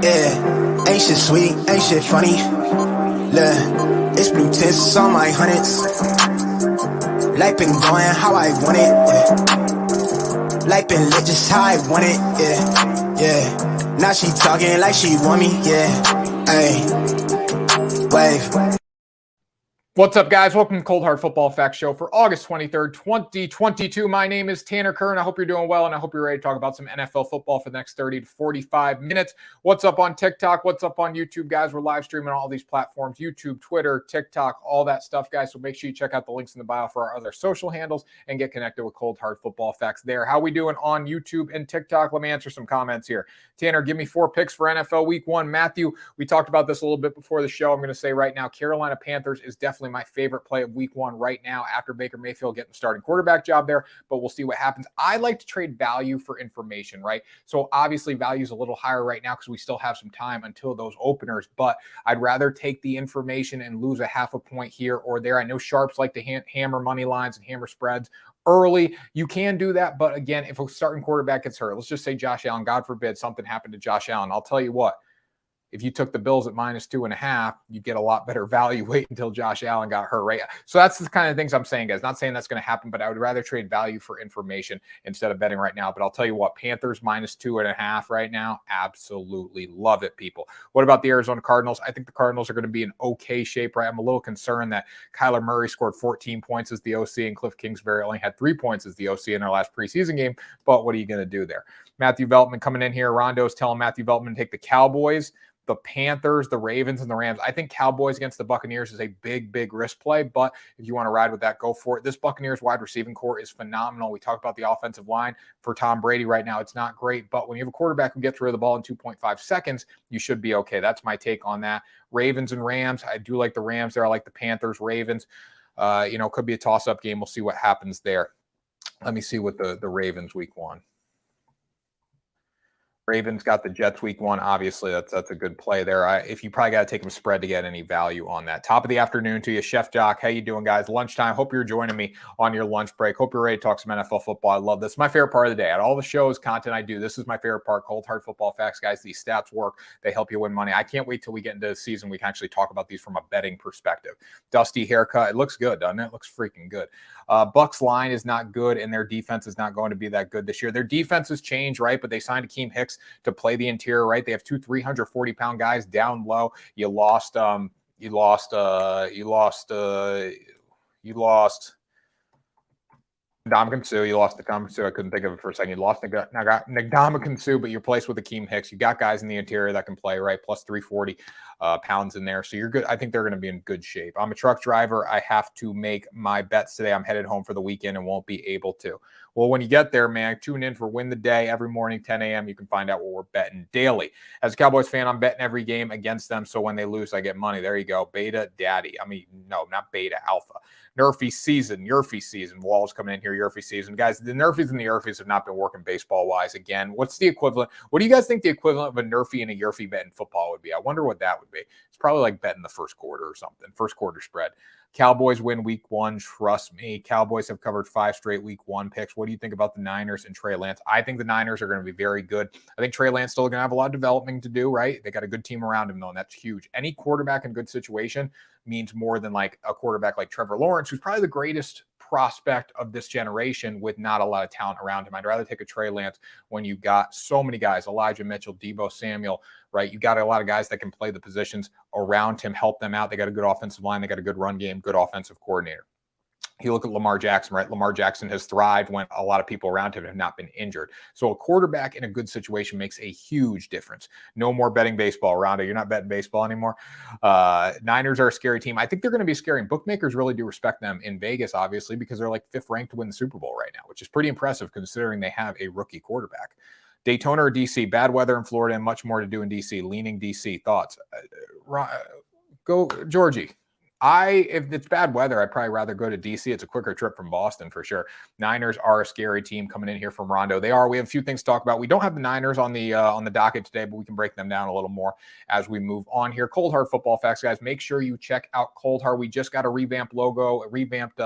Yeah, ain't shit sweet, ain't shit funny. Look, it's blue tints on my hundreds. Life been going how I want it, yeah. Life been lit just how I want it, yeah, yeah. Now she talking like she want me, yeah. Ay, wave. What's up, guys? Welcome to Cold Hard Football Facts Show for August 23rd, 2022. My name is Tanner Kern. I hope you're doing well, and I hope you're ready to talk about some NFL football for the next 30 to 45 minutes. What's up on TikTok? What's up on YouTube, guys? We're live streaming on all these platforms, YouTube, Twitter, TikTok, all that stuff, guys. So make sure you check out the links in the bio for our other social handles and get connected with Cold Hard Football Facts there. How we doing on YouTube and TikTok? Let me answer some comments here. Tanner, give me 4 picks for NFL Week 1. Matthew, we talked about this a little bit before the show. I'm going to say right now, Carolina Panthers is definitely my favorite play of Week 1 right now after Baker Mayfield getting the starting quarterback job there, but we'll see what happens. I like to trade value for information, right? So obviously value is a little higher right now because we still have some time until those openers, but I'd rather take the information and lose a half a point here or there. I know sharps like to hammer money lines and hammer spreads early. You can do that, but again, if a starting quarterback gets hurt, let's just say Josh Allen, God forbid something happened to Josh Allen, I'll tell you what, if you took the Bills at -2.5, you'd get a lot better value. Wait until Josh Allen got hurt, right? So that's the kind of things I'm saying, guys. Not saying that's going to happen, but I would rather trade value for information instead of betting right now. But I'll tell you what, Panthers -2.5 right now, absolutely love it, people. What about the Arizona Cardinals? I think the Cardinals are going to be in okay shape, right? I'm a little concerned that Kyler Murray scored 14 points as the OC and Cliff Kingsbury only had 3 points as the OC in their last preseason game. But what are you going to do there? Matthew Veltman coming in here. Rondo's telling Matthew Veltman to take the Cowboys, the Panthers, the Ravens, and the Rams. I think Cowboys against the Buccaneers is a big, big risk play, but if you want to ride with that, go for it. This Buccaneers wide receiving core is phenomenal. We talked about the offensive line for Tom Brady right now. It's not great, but when you have a quarterback who gets rid of the ball in 2.5 seconds, you should be okay. That's my take on that. Ravens and Rams. I do like the Rams there. I like the Panthers, Ravens. Could be a toss-up game. We'll see what happens there. Let me see what the Ravens Week 1. Ravens got the Jets Week 1. Obviously, that's a good play there. If you probably got to take them spread to get any value on that. Top of the afternoon to you, Chef Jock. How you doing, guys? Lunchtime. Hope you're joining me on your lunch break. Hope you're ready to talk some NFL football. I love this. My favorite part of the day. At all the shows, content I do, this is my favorite part. Cold Hard Football Facts, guys. These stats work. They help you win money. I can't wait till we get into the season. We can actually talk about these from a betting perspective. Dusty haircut. It looks good, doesn't it? It looks freaking good. Bucks line is not good, and their defense is not going to be that good this year. Their defense has changed, right? But they signed Akeem Hicks to play the interior, right? They have 2 340-pound guys down low. You lost Ndamukong Suh. You lost Ndamukong Suh. I couldn't think of it for a second. You lost Ndamukong Suh, but you're placed with Akeem Hicks. You got guys in the interior that can play, right? Plus 340 pounds in there. So you're good. I think they're going to be in good shape. I'm a truck driver. I have to make my bets today. I'm headed home for the weekend and won't be able to. Well, when you get there, man, tune in for Win the Day every morning, 10 a.m. You can find out what we're betting daily. As a Cowboys fan, I'm betting every game against them. So when they lose, I get money. There you go. Beta daddy. I mean, no, not beta, alpha. Nerfy season. Wall's coming in here. Yerfy season. Guys, the Nerfies and the Yerfies have not been working baseball-wise. Again, what's the equivalent? What do you guys think the equivalent of a Nerfy and a Yerfy bet in football would be? I wonder what that would be. It's probably like betting the first quarter or something. First quarter spread. Cowboys win Week 1. Trust me. Cowboys have covered 5 straight Week 1 picks. What do you think about the Niners and Trey Lance? I think the Niners are going to be very good. I think Trey Lance still going to have a lot of developing to do, right? They got a good team around him, though, and that's huge. Any quarterback in good situation means more than like a quarterback like Trevor Lawrence, who's probably the greatest prospect of this generation with not a lot of talent around him. I'd rather take a Trey Lance when you got so many guys, Elijah Mitchell, Deebo Samuel, right? You got a lot of guys that can play the positions around him, help them out. They got a good offensive line. They got a good run game, good offensive coordinator. You look at Lamar Jackson, right? Lamar Jackson has thrived when a lot of people around him have not been injured. So a quarterback in a good situation makes a huge difference. No more betting baseball, Rondo. You're not betting baseball anymore. Niners are a scary team. I think they're going to be scary. And bookmakers really do respect them in Vegas, obviously, because they're like 5th ranked to win the Super Bowl right now, which is pretty impressive considering they have a rookie quarterback. Daytona or DC? Bad weather in Florida and much more to do in DC. Leaning DC. Thoughts? Go, Georgie. If it's bad weather, I'd probably rather go to DC. It's a quicker trip from Boston for sure. Niners are a scary team coming in here from Rondo. They are. We have a few things to talk about. We don't have the Niners on the docket today, but we can break them down a little more as we move on here. Cold Hard Football Facts, guys. Make sure you check out Cold Hard. We just got a revamped logo, a revamped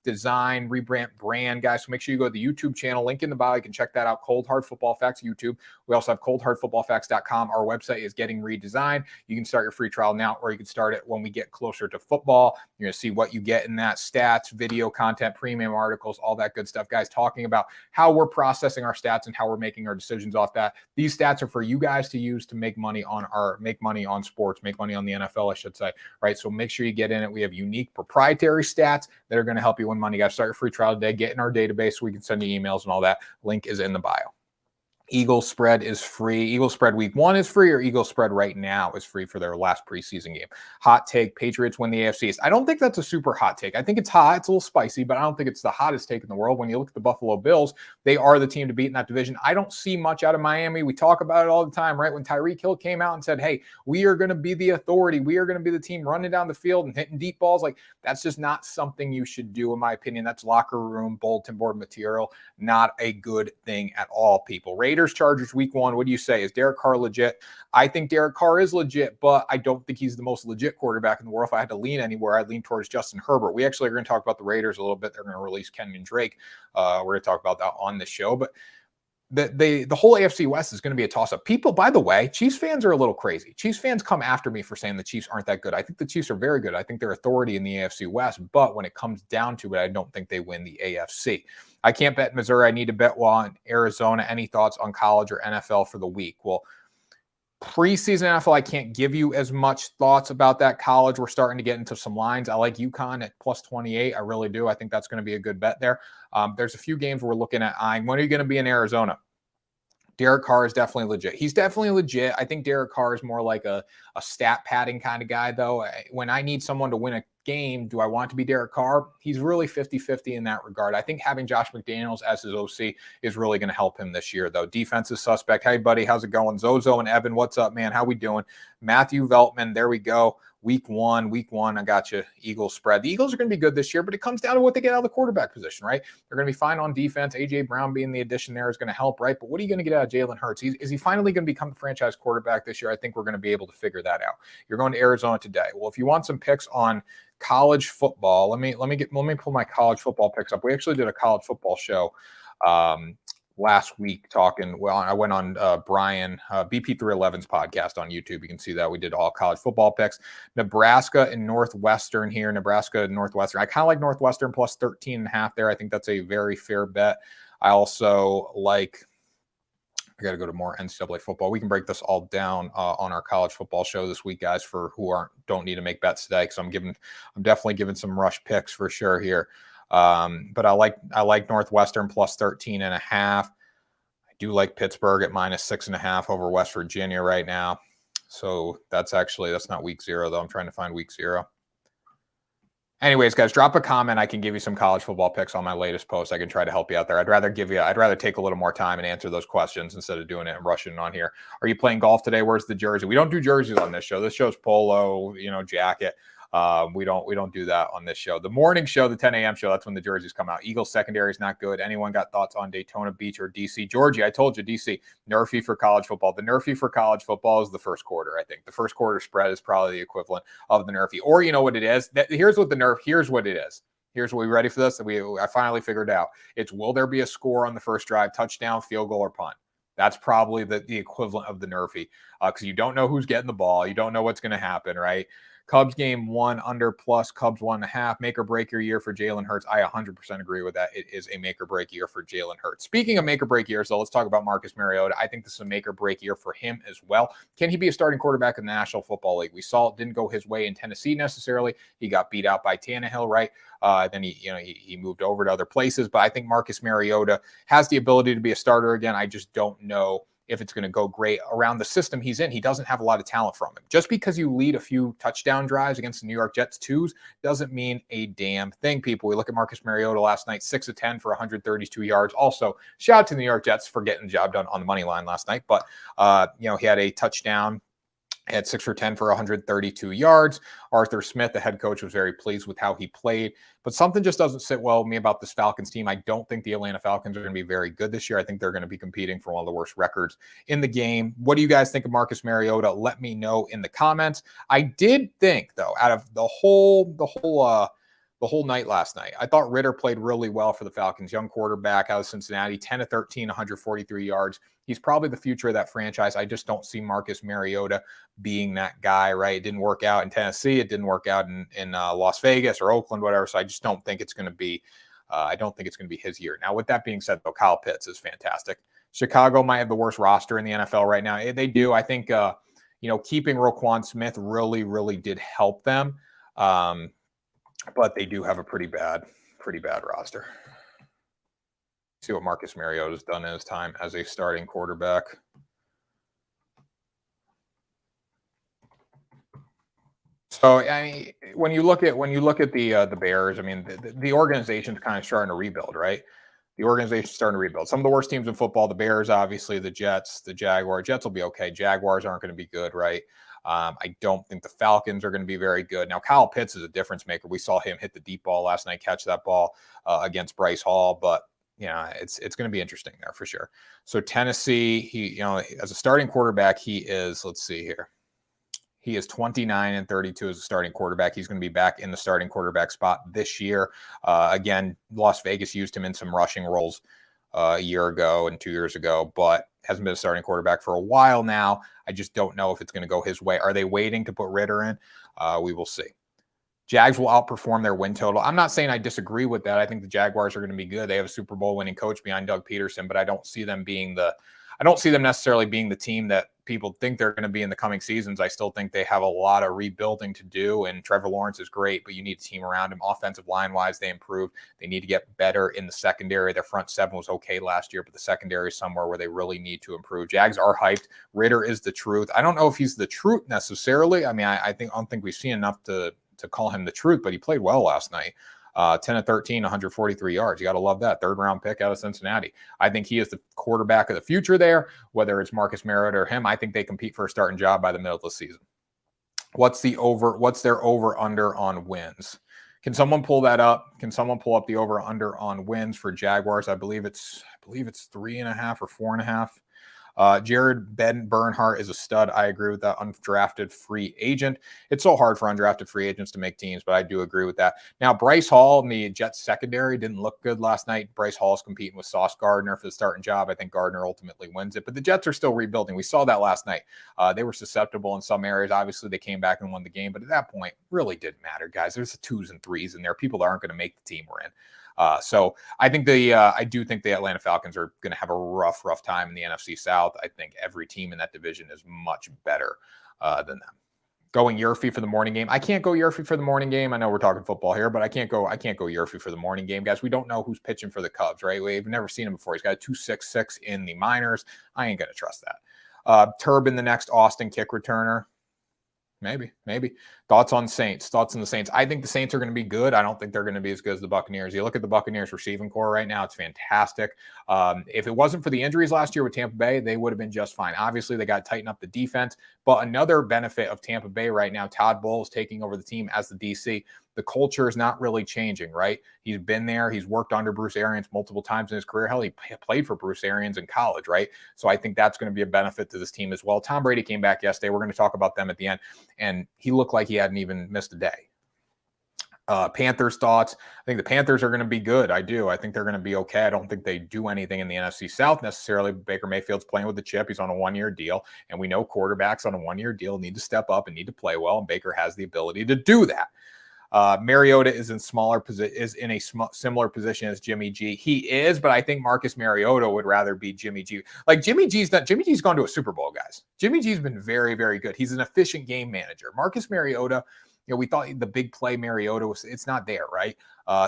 design, rebrand brand, guys. So make sure you go to the YouTube channel, link in the bio. You can check that out. Cold Hard Football Facts YouTube. We also have coldhardfootballfacts.com. Our website is getting redesigned. You can start your free trial now, or you can start it when we get closer to football. You're going to see what you get in that: stats, video content, premium articles, all that good stuff, guys, talking about how we're processing our stats and how we're making our decisions off that. These stats are for you guys to use to make money on sports, make money on the NFL, I should say, right? So make sure you get in it. We have unique proprietary stats that are going to help you win money. You got to start your free trial today. Get in our database so we can send you emails and all that. Link is in the bio. Eagles spread is free. Eagles spread week 1 is free, or Eagles spread right now is free for their last preseason game. Hot take: Patriots win the AFC East. I don't think that's a super hot take. I think it's hot. It's a little spicy, but I don't think it's the hottest take in the world. When you look at the Buffalo Bills, they are the team to beat in that division. I don't see much out of Miami. We talk about it all the time, right? When Tyreek Hill came out and said, hey, we are going to be the authority. We are going to be the team running down the field and hitting deep balls. Like, that's just not something you should do, in my opinion. That's locker room bulletin board material. Not a good thing at all, people. Raiders, Chargers, week 1. What do you say? Is Derek Carr legit? I think Derek Carr is legit, but I don't think he's the most legit quarterback in the world. If I had to lean anywhere, I'd lean towards Justin Herbert. We actually are going to talk about the Raiders a little bit. They're going to release Kenyon Drake. We're going to talk about that on the show, but the whole AFC West is going to be a toss-up. People, by the way, Chiefs fans are a little crazy. Chiefs fans come after me for saying the Chiefs aren't that good. I think the Chiefs are very good. I think they're authority in the AFC West, but when it comes down to it, I don't think they win the AFC. I can't bet Missouri. I need to bet on Arizona. Any thoughts on college or NFL for the week? Well, preseason NFL, I can't give you as much thoughts about that. College, we're starting to get into some lines. I like UConn at plus 28. I really do. I think that's going to be a good bet there. There's a few games we're looking at eyeing. When are you going to be in Arizona? Derek Carr is definitely legit. He's definitely legit. I think Derek Carr is more like a stat padding kind of guy, though. When I need someone to win a game, do I want it to be Derek Carr? He's really 50-50 in that regard. I think having Josh McDaniels as his OC is really going to help him this year, though. Defense is suspect. Hey, buddy, how's it going? Zozo and Evan, what's up, man? How we doing? Matthew Veltman, there we go. Week one, I got you. Eagles spread. The Eagles are going to be good this year, but it comes down to what they get out of the quarterback position, right? They're going to be fine on defense. A.J. Brown being the addition there is going to help, right? But what are you going to get out of Jalen Hurts? Is he finally going to become the franchise quarterback this year? I think we're going to be able to figure that out. You're going to Arizona today. Well, if you want some picks on college football, let me pull my college football picks up. We actually did a college football show last week talking. Well, I went on Brian BP311's podcast on YouTube. You can see that we did all college football picks. Nebraska and Northwestern here. Nebraska and Northwestern. I kind of like Northwestern plus 13.5 there. I think that's a very fair bet. I also like. I got to go to more NCAA football. We can break this all down on our college football show this week, guys. For who don't need to make bets today, because I'm definitely giving some rush picks for sure here. But I like Northwestern plus 13.5. I do like Pittsburgh at minus 6.5 over West Virginia right now. So that's not week 0 though. I'm trying to find week 0. Anyways, guys, drop a comment. I can give you some college football picks on my latest post. I can try to help you out there. I'd rather take a little more time and answer those questions instead of doing it and rushing on here. Are you playing golf today? Where's the jersey? We don't do jerseys on this show. This show's polo, jacket. We don't do that on this show. The morning show, the 10 a.m. show, that's when the jerseys come out. Eagles secondary is not good. Anyone got thoughts on Daytona Beach or DC? Georgie, I told you, DC, nerfy for college football. The nerfy for college football is the first quarter, I think. The first quarter spread is probably the equivalent of the nerfy. Or you know what it is? Here's what it is. Here's what we ready for this. I finally figured out. It's, will there be a score on the first drive, touchdown, field goal, or punt? That's probably the equivalent of the nerfy, because you don't know who's getting the ball. You don't know what's going to happen, right? Cubs game 1 under plus Cubs 1.5. Make or break your year for Jalen Hurts. I 100% agree with that. It is a make or break year for Jalen Hurts. Speaking of make or break years, so let's talk about Marcus Mariota. I think this is a make or break year for him as well. Can he be a starting quarterback in the National Football League? We saw it didn't go his way in Tennessee necessarily. He got beat out by Tannehill, right? Then he moved over to other places. But I think Marcus Mariota has the ability to be a starter again. I just don't know if it's going to go great around the system he's in. He doesn't have a lot of talent from him. Just because you lead a few touchdown drives against the New York Jets twos doesn't mean a damn thing, people. We look at Marcus Mariota last night, 6 of 10 for 132 yards. Also, shout out to the New York Jets for getting the job done on the money line last night. But, he had a touchdown at 6 for 10 for 132 yards. Arthur Smith, the head coach, was very pleased with how he played. But something just doesn't sit well with me about this Falcons team. I don't think the Atlanta Falcons are going to be very good this year. I think they're going to be competing for one of the worst records in the game. What do you guys think of Marcus Mariota? Let me know in the comments. I did think, though, out of the whole the whole night last night. I thought Ritter played really well for the Falcons, young quarterback out of Cincinnati, 10 of 13, 143 yards. He's probably the future of that franchise. I just don't see Marcus Mariota being that guy, right? It didn't work out in Tennessee. It didn't work out in Las Vegas or Oakland, whatever. So I just don't think it's going to be I don't think it's going to be his year. Now, with that being said, though, Kyle Pitts is fantastic. Chicago might have the worst roster in the NFL right now. They do. I think, keeping Roquan Smith really, really did help them. But they do have a pretty bad roster. See what Marcus Mariota's done in his time as a starting quarterback. So I mean, when you look at the Bears, I mean, the organization's kind of starting to rebuild, right? The organization's starting to rebuild. Some of the worst teams in football, the Bears, obviously, the Jets, the Jaguars. Jets will be okay. Jaguars aren't going to be good, right? I don't think the Falcons are going to be very good. Now, Kyle Pitts is a difference maker. We saw him hit the deep ball last night, catch that ball against Bryce Hall, but it's going to be interesting there for sure. So Tennessee, he as a starting quarterback, he is, let's see here. He is 29 and 32 as a starting quarterback. He's going to be back in the starting quarterback spot this year. Again, Las Vegas used him in some rushing roles a year ago and 2 years ago, but hasn't been a starting quarterback for a while now. I just don't know if it's going to go his way. Are they waiting to put Ritter in? We will see. Jags will outperform their win total. I'm not saying I disagree with that. I think the Jaguars are going to be good. They have a Super Bowl winning coach behind Doug Peterson, but I don't see them necessarily being the team that people think they're going to be in the coming seasons. I still think they have a lot of rebuilding to do, and Trevor Lawrence is great, but you need a team around him. Offensive line-wise, they improved. They need to get better in the secondary. Their front seven was okay last year, but the secondary is somewhere where they really need to improve. Jags are hyped. Ritter is the truth. I don't know if he's the truth necessarily. I mean, I don't think we've seen enough to call him the truth, but he played well last night. 10 of 13, 143 yards. You got to love that. Third-round pick out of Cincinnati. I think he is the quarterback of the future there, whether it's Marcus Mariota or him. I think they compete for a starting job by the middle of the season. What's their over-under on wins? Can someone pull that up? Can someone pull up the over-under on wins for Jaguars? I believe it's 3.5 or 4.5. Jared Bernhardt is a stud. I agree with that. Undrafted free agent. It's so hard for undrafted free agents to make teams, but I do agree with that. Now, Bryce Hall in the Jets secondary didn't look good last night. Bryce Hall is competing with Sauce Gardner for the starting job. I think Gardner ultimately wins it, but the Jets are still rebuilding. We saw that last night. They were susceptible in some areas. Obviously, they came back and won the game, but at that point, really didn't matter, guys. There's the 2s and 3s in there. People that aren't going to make the team we're in. So I think I do think the Atlanta Falcons are going to have a rough time in the NFC South. I think every team in that division is much better than them. Going Yurfie for the morning game. I can't go Yurfie for the morning game. I know we're talking football here, but I can't go Yurfie for the morning game, guys. We don't know who's pitching for the Cubs, right? We've never seen him before. He's got a 2.66 in the minors. I ain't going to trust that. Turbin, the next Austin kick returner. Maybe. Thoughts on the Saints? I think the Saints are going to be good. I don't think they're going to be as good as the Buccaneers. You look at the Buccaneers receiving core right now, it's fantastic. If it wasn't for the injuries last year with Tampa Bay, they would have been just fine. Obviously, they got to tighten up the defense. But another benefit of Tampa Bay right now, Todd Bowles taking over the team as the DC. The culture is not really changing, right? He's been there. He's worked under Bruce Arians multiple times in his career. Hell, he played for Bruce Arians in college, right? So I think that's going to be a benefit to this team as well. Tom Brady came back yesterday. We're going to talk about them at the end. And he looked like he hadn't even missed a day. Panthers thoughts. I think the Panthers are going to be good. I do. I think they're going to be okay. I don't think they do anything in the NFC South necessarily. Baker Mayfield's playing with the chip. He's on a 1-year deal. And we know quarterbacks on a 1-year deal need to step up and need to play well. And Baker has the ability to do that. Mariota is in a similar position as Jimmy G. He is, but I think Marcus Mariota would rather be Jimmy G. Like Jimmy G's gone to a Super Bowl, guys. Jimmy G's been very, very good. He's an efficient game manager. Marcus Mariota, we thought the big play Mariota it's not there, right?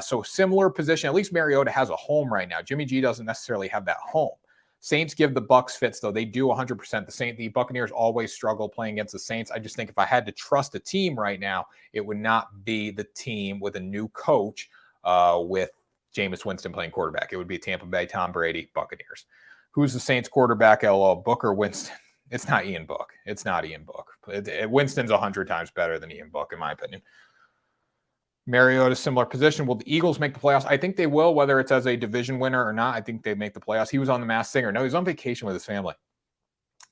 So similar position. At least Mariota has a home right now. Jimmy G doesn't necessarily have that home. Saints give the Bucs fits, though. They do 100%. The Buccaneers always struggle playing against the Saints. I just think if I had to trust a team right now, it would not be the team with a new coach with Jameis Winston playing quarterback. It would be Tampa Bay, Tom Brady, Buccaneers. Who's the Saints quarterback? Book or Winston? It's not Ian Book. Winston's 100 times better than Ian Book, in my opinion. Mariota, similar position. Will the Eagles make the playoffs? I think they will, whether it's as a division winner or not. I think they make the playoffs. He was on The Masked Singer. No, he's on vacation with his family.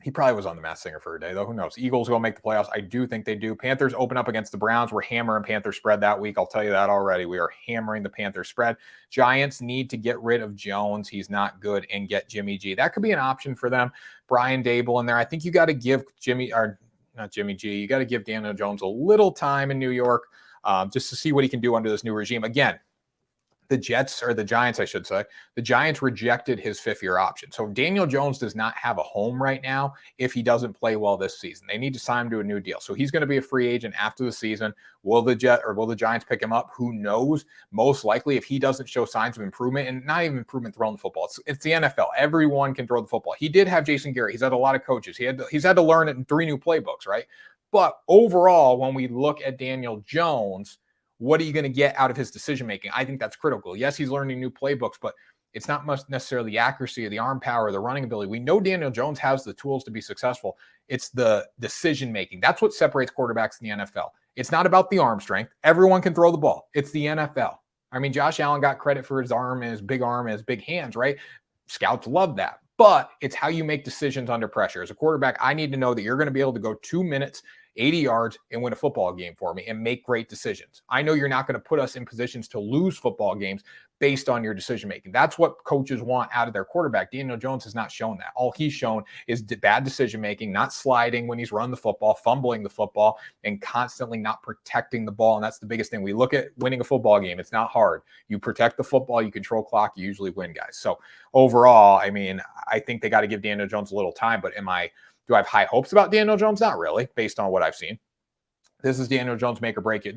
He probably was on the Masked Singer for a day, though. Who knows? Eagles will make the playoffs. I do think they do. Panthers open up against the Browns. We're hammering Panther spread that week. I'll tell you that already. We are hammering the Panther spread. Giants need to get rid of Jones. He's not good, and get Jimmy G. That could be an option for them. Brian Dable in there. I think you got to give not Jimmy G. You got to give Daniel Jones a little time in New York just to see what he can do under this new regime. Again, the Giants, I should say, the Giants rejected his fifth-year option. So Daniel Jones does not have a home right now if he doesn't play well this season. They need to sign him to a new deal. So he's going to be a free agent after the season. Will the Giants pick him up? Who knows? Most likely, if he doesn't show signs of improvement, and not even improvement throwing the football. It's the NFL. Everyone can throw the football. He did have Jason Garrett. He's had a lot of coaches. He's had to learn it in 3 new playbooks, right? But overall, when we look at Daniel Jones, what are you going to get out of his decision-making? I think that's critical. Yes, he's learning new playbooks, but it's not much necessarily the accuracy or the arm power or the running ability. We know Daniel Jones has the tools to be successful. It's the decision-making. That's what separates quarterbacks in the NFL. It's not about the arm strength. Everyone can throw the ball. It's the NFL. I mean, Josh Allen got credit for his arm and his big hands, right? Scouts love that. But it's how you make decisions under pressure. As a quarterback, I need to know that you're going to be able to go 2 minutes, 80 yards, and win a football game for me and make great decisions. I know you're not going to put us in positions to lose football games based on your decision-making. That's what coaches want out of their quarterback. Daniel Jones has not shown that. All he's shown is bad decision-making, not sliding when he's run the football, fumbling the football, and constantly not protecting the ball. And that's the biggest thing. We look at winning a football game. It's not hard. You protect the football, you control clock, you usually win, guys. So overall, I mean, I think they got to give Daniel Jones a little time, but do I have high hopes about Daniel Jones? Not really, based on what I've seen. This is Daniel Jones make or break here.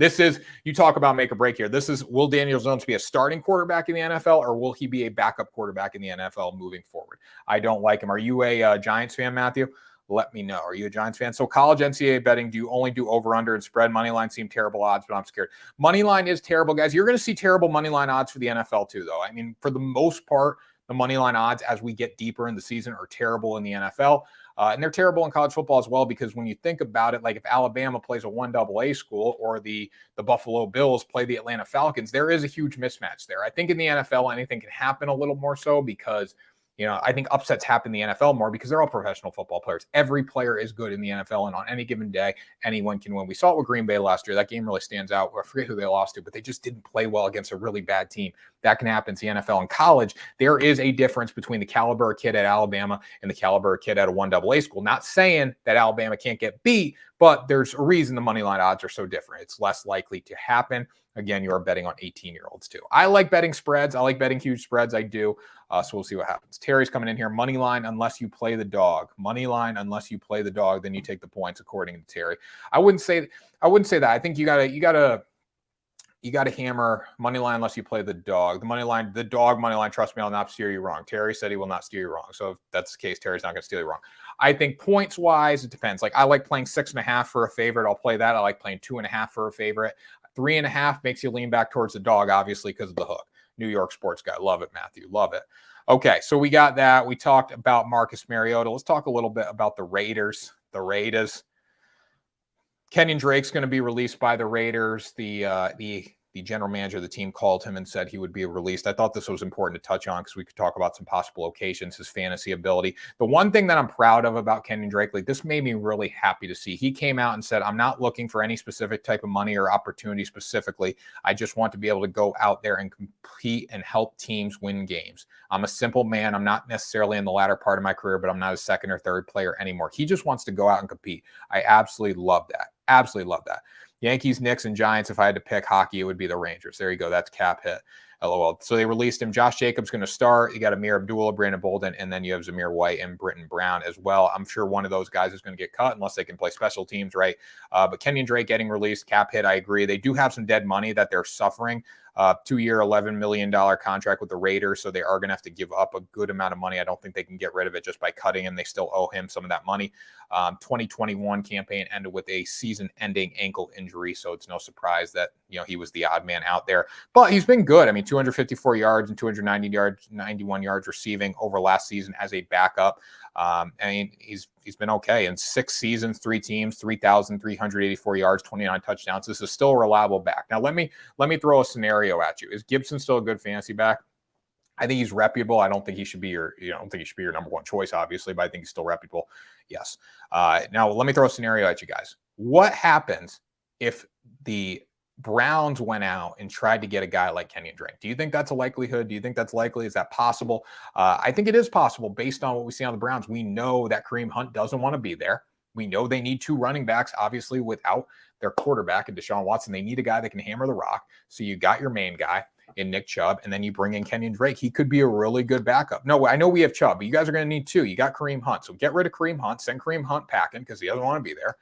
You talk about make or break here. Will Daniel Jones be a starting quarterback in the NFL, or will he be a backup quarterback in the NFL moving forward? I don't like him. Are you a Giants fan, Matthew? Let me know. Are you a Giants fan? So college NCAA betting, do you only do over, under, and spread? Money line seem terrible odds, but I'm scared. Money line is terrible, guys. You're going to see terrible money line odds for the NFL too, though. I mean, for the most part, the money line odds as we get deeper in the season are terrible in the NFL. And they're terrible in college football as well, because when you think about it, like if Alabama plays a 1AA school or the Buffalo Bills play the Atlanta Falcons, there is a huge mismatch there. I think in the NFL, anything can happen a little more so because, I think upsets happen in the NFL more because they're all professional football players. Every player is good in the NFL, and on any given day, anyone can win. We saw it with Green Bay last year. That game really stands out. I forget who they lost to, but they just didn't play well against a really bad team. That can happen to the NFL. In college, there is a difference between the caliber of kid at Alabama and the caliber of kid at a 1AA school. Not saying that Alabama can't get beat, but there's a reason the money line odds are so different. It's less likely to happen. Again, you are betting on 18-year-olds too. I like betting spreads. I like betting huge spreads. I do. So we'll see what happens. Terry's coming in here. Money line unless you play the dog. Money line unless you play the dog, then you take the points, according to Terry. I wouldn't say that. I think you gotta hammer money line unless you play the dog. The dog money line, trust me, I'll not steer you wrong. Terry said he will not steer you wrong. So if that's the case, Terry's not going to steer you wrong. I think points wise, it depends. Like I like playing 6.5 for a favorite. I'll play that. I like playing 2.5 for a favorite. 3.5 makes you lean back towards the dog, obviously, because of the hook. New York sports guy. Love it, Matthew. Love it. Okay, so we got that. We talked about Marcus Mariota. Let's talk a little bit about the Raiders. The Raiders. Kenyon Drake's going to be released by the Raiders. The general manager of the team called him and said he would be released. I thought this was important to touch on because we could talk about some possible locations, his fantasy ability. The one thing that I'm proud of about Kenyon Drake, like this made me really happy to see. He came out and said, I'm not looking for any specific type of money or opportunity specifically. I just want to be able to go out there and compete and help teams win games. I'm a simple man. I'm not necessarily in the latter part of my career, but I'm not a second or third player anymore. He just wants to go out and compete. I absolutely love that. Absolutely love that. Yankees, Knicks, and Giants. If I had to pick hockey, it would be the Rangers. There you go. That's cap hit. LOL. So they released him. Josh Jacobs going to start. You got Amir Abdullah, Brandon Bolden, and then you have Zamir White and Britton Brown as well. I'm sure one of those guys is going to get cut unless they can play special teams, right? But Kenyon Drake getting released, cap hit, I agree. They do have some dead money that they're suffering. 2-year, $11 million contract with the Raiders, so they are going to have to give up a good amount of money. I don't think they can get rid of it just by cutting him. They still owe him some of that money. 2021 campaign ended with a season-ending ankle injury, so it's no surprise that he was the odd man out there. But he's been good. I mean, 254 yards and 91 yards receiving over last season as a backup. I mean, he's been okay. In 6 seasons, 3 teams, 3,384 yards, 29 touchdowns. This is still a reliable back. Now, let me throw a scenario at you. Is Gibson still a good fantasy back? I think he's reputable. I don't think he should be your, I don't think he should be your number one choice, obviously, but I think he's still reputable. Yes. Now let me throw a scenario at you guys. What happens if the Browns went out and tried to get a guy like Kenyon Drake? Do you think that's a likelihood? Do you think that's likely? Is that possible? I think it is possible based on what we see on the Browns. We know that Kareem Hunt doesn't want to be there. We know they need 2 running backs, obviously, without their quarterback and Deshaun Watson. They need a guy that can hammer the rock. So you got your main guy in Nick Chubb, and then you bring in Kenyon Drake. He could be a really good backup. No, I know we have Chubb, but you guys are going to need 2. You got Kareem Hunt. So get rid of Kareem Hunt, send Kareem Hunt packing because he doesn't want to be there,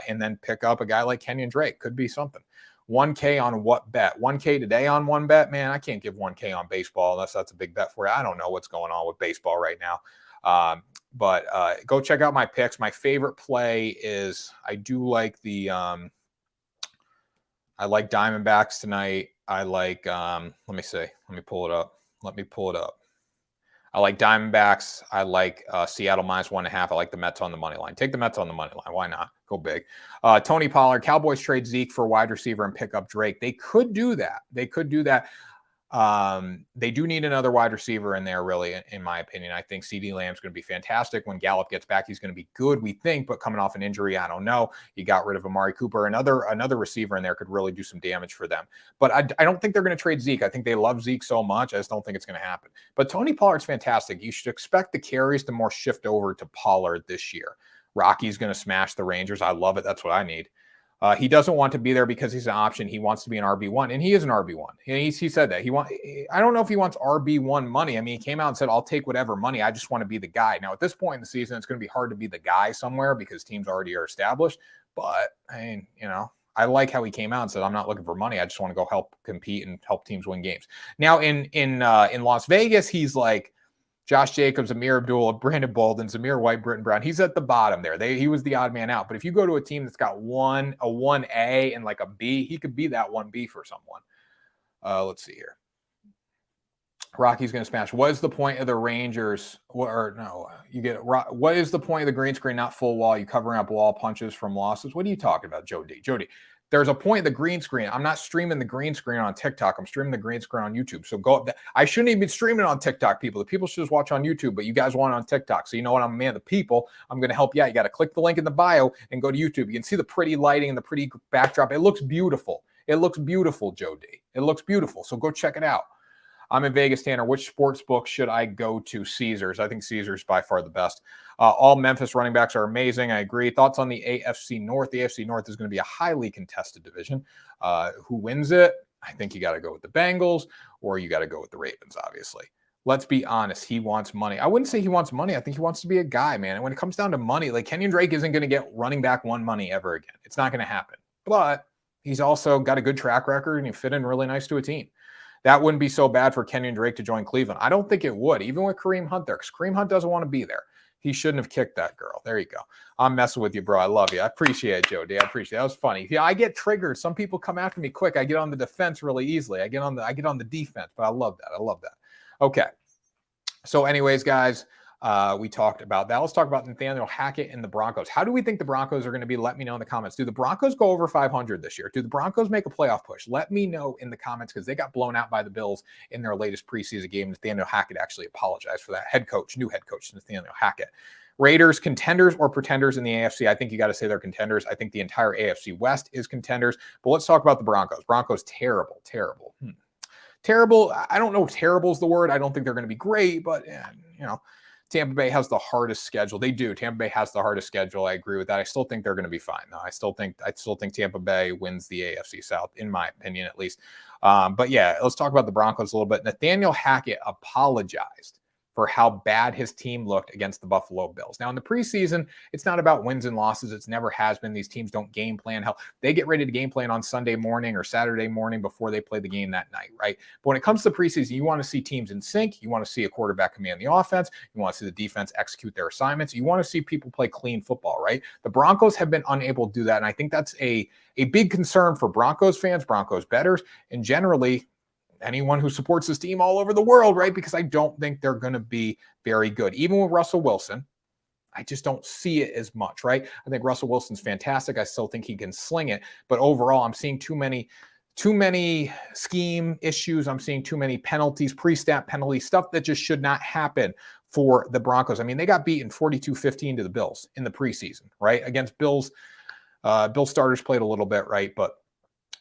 and then pick up a guy like Kenyon Drake. Could be something. 1K on what bet? 1K today on one bet? Man, I can't give 1K on baseball unless that's a big bet for you. I don't know what's going on with baseball right now. But go check out my picks. My favorite play is I do like the I like Diamondbacks tonight. I like let me see. Let me pull it up. I like Diamondbacks. I like Seattle -1.5. I like the Mets on the money line. Take the Mets on the money line. Why not? Go big. Tony Pollard. Cowboys trade Zeke for wide receiver and pick up Drake. They could do that. They do need another wide receiver in there, really, in my opinion. I think CeeDee Lamb's going to be fantastic. When Gallup gets back, he's going to be good, we think, but coming off an injury, I don't know. You got rid of Amari Cooper. Another receiver in there could really do some damage for them. But I don't think they're going to trade Zeke. I think they love Zeke so much. I just don't think it's going to happen. But Tony Pollard's fantastic. You should expect the carries to more shift over to Pollard this year. Rocky's going to smash the Rangers. I love it. That's what I need. He doesn't want to be there because he's an option. He wants to be an RB1, and he is an RB1. He said that. I don't know if he wants RB1 money. I mean, he came out and said, I'll take whatever money. I just want to be the guy. Now, at this point in the season, it's going to be hard to be the guy somewhere because teams already are established. But, I mean, I like how he came out and said, I'm not looking for money. I just want to go help compete and help teams win games. Now, in Las Vegas, he's like Josh Jacobs, Amir Abdul, Brandon Bolden, Zamir White, Britton Brown. He's at the bottom there. He was the odd man out. But if you go to a team that's got a 1A and like a B, he could be that 1B for someone. Let's see here. Rocky's going to smash. What is the point of the Rangers? What is the point of the green screen, not full wall? You covering up wall punches from losses? What are you talking about, Jody? There's a point of the green screen. I'm not streaming the green screen on TikTok. I'm streaming the green screen on YouTube. So go up. I shouldn't even be streaming on TikTok, people. The people should just watch on YouTube, but you guys want it on TikTok. So you know what? I'm a man of the people. I'm going to help you out. You got to click the link in the bio and go to YouTube. You can see the pretty lighting and the pretty backdrop. It looks beautiful. It looks beautiful, Joe D. It looks beautiful. So go check it out. I'm in Vegas, Tanner. Which sports book should I go to? Caesars. I think Caesars by far the best. All Memphis running backs are amazing. I agree. Thoughts on the AFC North? The AFC North is going to be a highly contested division. Who wins it? I think you got to go with the Bengals or you got to go with the Ravens, obviously. Let's be honest. He wants money. I wouldn't say he wants money. I think he wants to be a guy, man. And when it comes down to money, like Kenyon Drake isn't going to get running back one money ever again. It's not going to happen. But he's also got a good track record and he fit in really nice to a team. That wouldn't be so bad for Kenyon Drake to join Cleveland. I don't think it would, even with Kareem Hunt there, because Kareem Hunt doesn't want to be there. He shouldn't have kicked that girl. There you go. I'm messing with you, bro. I love you. I appreciate it, Jody. I appreciate it. That was funny. Yeah, I get triggered. Some people come after me quick. I get on the defense really easily. I get on the defense, but I love that. Okay. So anyways, guys, we talked about that. Let's talk about Nathaniel Hackett and the Broncos. How do we think the Broncos are going to be? Let me know in the comments. Do the Broncos go over 500 this year? Do the Broncos make a playoff push? Let me know in the comments because they got blown out by the Bills in their latest preseason game. Nathaniel Hackett actually apologized for that. New head coach, Nathaniel Hackett. Raiders, contenders or pretenders in the AFC? I think you got to say they're contenders. I think the entire AFC West is contenders. But let's talk about the Broncos. Broncos, terrible. Terrible. I don't know if terrible is the word. I don't think they're going to be great, but Tampa Bay has the hardest schedule. They do. Tampa Bay has the hardest schedule. I agree with that. I still think they're going to be fine, though. I still think Tampa Bay wins the AFC South, in my opinion, at least. But yeah, let's talk about the Broncos a little bit. Nathaniel Hackett apologized for how bad his team looked against the Buffalo Bills. Now, in the preseason, it's not about wins and losses. It's never has been. These teams don't game plan. Hell, they get ready to game plan on Sunday morning or Saturday morning before they play the game that night, right? But when it comes to preseason, you want to see teams in sync. You want to see a quarterback command the offense. You want to see the defense execute their assignments. You want to see people play clean football, right? The Broncos have been unable to do that, and I think that's a big concern for Broncos fans, Broncos bettors, and generally anyone who supports this team all over the world, right? Because I don't think they're going to be very good. Even with Russell Wilson, I just don't see it as much, right? I think Russell Wilson's fantastic. I still think he can sling it. But overall, I'm seeing too many too many scheme issues. I'm seeing too many penalties, pre-snap penalties, stuff that just should not happen for the Broncos. I mean, they got beaten 42-15 to the Bills in the preseason, right? Against Bills. Bills starters played a little bit, right? But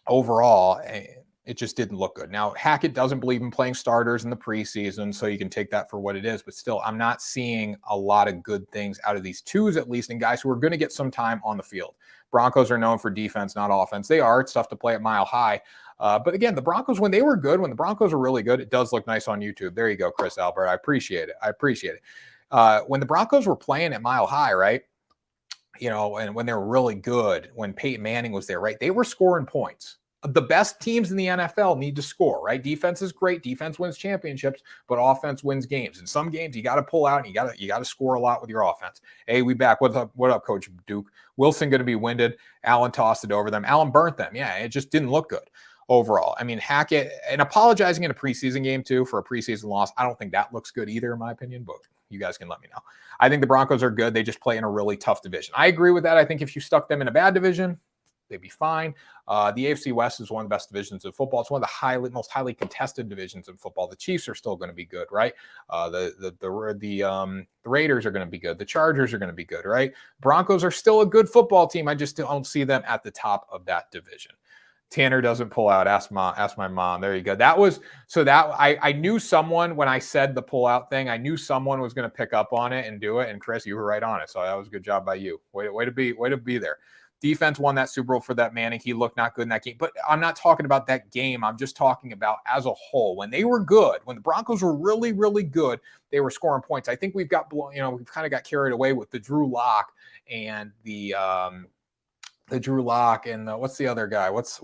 overall, it just didn't look good. Now, Hackett doesn't believe in playing starters in the preseason, so you can take that for what it is. But still, I'm not seeing a lot of good things out of these twos, at least, and guys who are going to get some time on the field. Broncos are known for defense, not offense. They are. It's tough to play at Mile High. But again, the Broncos, when they were good, when the Broncos were really good, it does look nice on YouTube. There you go, Chris Albert. I appreciate it. When the Broncos were playing at Mile High, right? And when they were really good, when Peyton Manning was there, right? They were scoring points. The best teams in the NFL need to score, right? Defense is great. Defense wins championships, but offense wins games. In some games, you got to pull out and you got to score a lot with your offense. Hey, we back. What's up? What up, Coach Duke? Wilson going to be winded. Allen tossed it over them. Allen burnt them. Yeah, it just didn't look good overall. I mean, Hackett and apologizing in a preseason game too for a preseason loss. I don't think that looks good either, in my opinion, but you guys can let me know. I think the Broncos are good. They just play in a really tough division. I agree with that. I think if you stuck them in a bad division, they'd be fine. The AFC West is one of the best divisions of football. It's one of the most highly contested divisions of football. The Chiefs are still going to be good, right? The Raiders are going to be good. The Chargers are going to be good, right? Broncos are still a good football team. I just don't see them at the top of that division. Tanner doesn't pull out. Ask my mom. There you go. I knew someone, when I said the pull out thing, I knew someone was going to pick up on it and do it. And Chris, you were right on it. So that was a good job by you. Way to be there. Defense won that Super Bowl for that Manning. He looked not good in that game. But I'm not talking about that game. I'm just talking about as a whole. When they were good, when the Broncos were really, really good, they were scoring points. I think we've kind of got carried away with the Drew Lock and the Drew Lock and what's the other guy? What's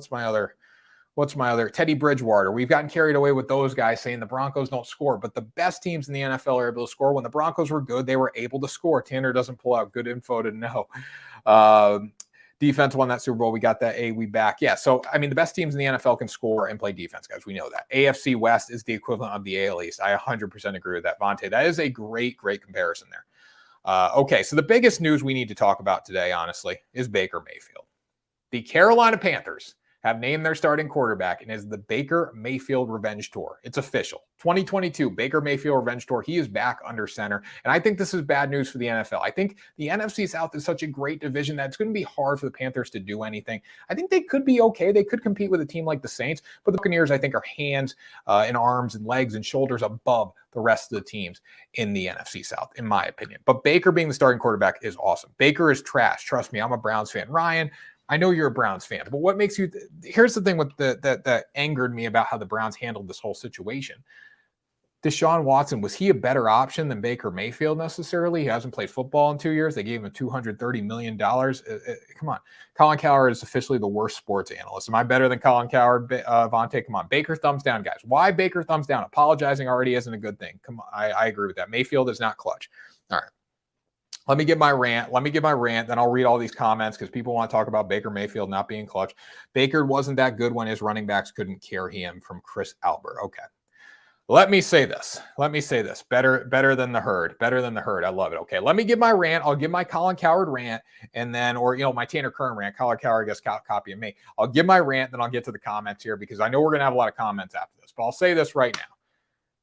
my other Teddy Bridgewater? We've gotten carried away with those guys saying the Broncos don't score, but the best teams in the NFL are able to score. When the Broncos were good, they were able to score. Tanner doesn't pull out. Good info to know. Defense won that Super Bowl. We got that. We back. Yeah. So, I mean, the best teams in the NFL can score and play defense, guys. We know that. AFC West is the equivalent of the AL East. I 100% agree with that, Vontae. That is a great comparison there. Okay, so the biggest news we need to talk about today, honestly, is Baker Mayfield. The Carolina Panthers have named their starting quarterback, and is the Baker Mayfield Revenge Tour. It's official. 2022 Baker Mayfield Revenge Tour. He is back under center, and I think this is bad news for the NFL. I think the NFC South is such a great division that it's going to be hard for the Panthers to do anything. I think they could be okay. They could compete with a team like the Saints, but the Buccaneers, I think, are hands and arms and legs and shoulders above the rest of the teams in the NFC South, in my opinion. But Baker being the starting quarterback is awesome. Baker is trash. Trust me, I'm a Browns fan. Ryan, I know you're a Browns fan, but what makes you here's the thing with that angered me about how the Browns handled this whole situation. Deshaun Watson, was he a better option than Baker Mayfield necessarily? He hasn't played football in 2 years. They gave him $230 million. Come on. Colin Cowherd is officially the worst sports analyst. Am I better than Colin Cowherd? Vontae, come on. Baker thumbs down, guys. Why Baker thumbs down? Apologizing already isn't a good thing. Come on. I agree with that. Mayfield is not clutch. All right. Let me give my rant. Then I'll read all these comments because people want to talk about Baker Mayfield not being clutch. Baker wasn't that good when his running backs couldn't carry him, from Chris Albert. Okay. Let me say this. Better than the herd. I love it. Okay. Let me give my rant. I'll give my Colin Cowherd rant, and then, my Tanner Kern rant. Colin Cowherd gets copy of me. I'll give my rant, then I'll get to the comments here because I know we're going to have a lot of comments after this, but I'll say this right now.